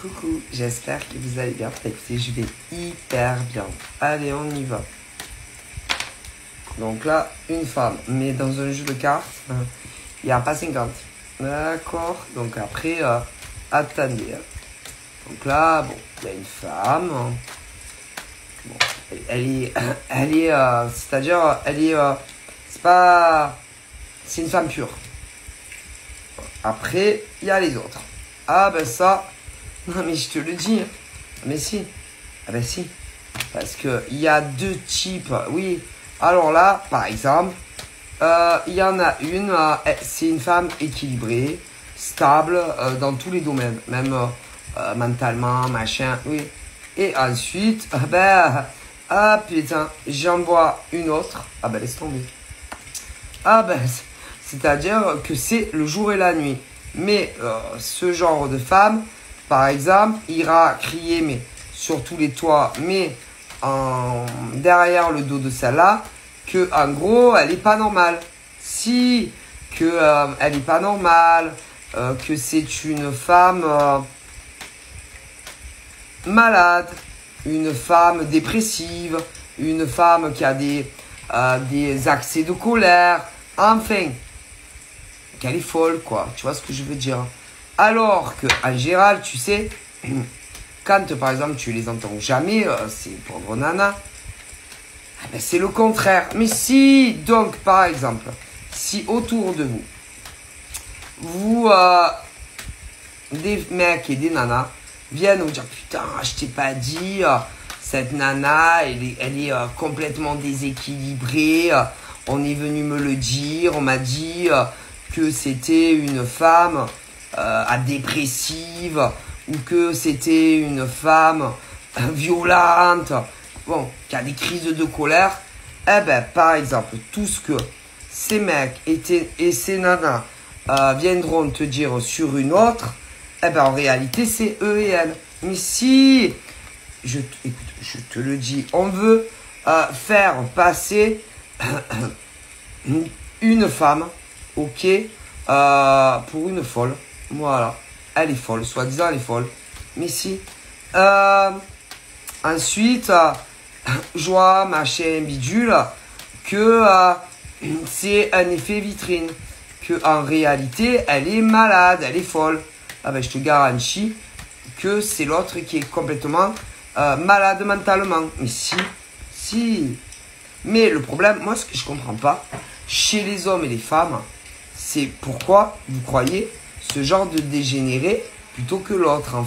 Coucou, j'espère que vous allez bien. Écoutez, je vais hyper bien. Allez, on y va. Donc là, une femme, mais dans un jeu de cartes, il n'y a pas 50. D'accord. Donc après, attendez. Donc là, bon, il y a une femme. Bon, c'est-à-dire, c'est pas, c'est une femme pure. Après, il y a les autres. Ah ben ça, non mais je te le dis. Mais si. Ah ben si. Parce que il y a deux types. Oui. Alors là, par exemple, il y en a une, c'est une femme équilibrée, stable dans tous les domaines, même mentalement, machin, oui. Et ensuite, ah putain, j'en vois une autre. Ah ben laisse tomber. Ah ben, c'est-à-dire que c'est le jour et la nuit. Mais ce genre de femme, par exemple, ira crier mais sur tous les toits, mais derrière le dos de celle-là, que en gros, elle n'est pas normale. Si, que elle n'est pas normale, que c'est une femme malade, une femme dépressive, une femme qui a des accès de colère, enfin, qu'elle est folle, quoi. Tu vois ce que je veux dire? Alors que, en général, tu sais, quand, par exemple, tu les entends jamais, ces pauvres nanas, ben, c'est le contraire. Mais si, donc, par exemple, si autour de vous, des mecs et des nanas viennent vous dire, putain, je t'ai pas dit, cette nana, elle est complètement déséquilibrée, on est venu me le dire, on m'a dit que c'était une femme dépressive ou que c'était une femme violente, bon, qui a des crises de colère. Eh ben, par exemple, tout ce que ces mecs et ces nanas viendront te dire sur une autre, eh ben, en réalité, c'est eux et elles. Mais si, écoute, je te le dis, on veut faire passer une femme, ok, pour une folle. Voilà, elle est folle, soi-disant elle est folle. Mais si. Ensuite, joie, machin, bidule, que c'est un effet vitrine. Que en réalité, elle est malade, elle est folle. Ah ben, je te garantis que c'est l'autre qui est complètement malade mentalement. Mais si. Mais le problème, moi, ce que je comprends pas, chez les hommes et les femmes, c'est pourquoi vous croyez ce genre de dégénéré plutôt que l'autre.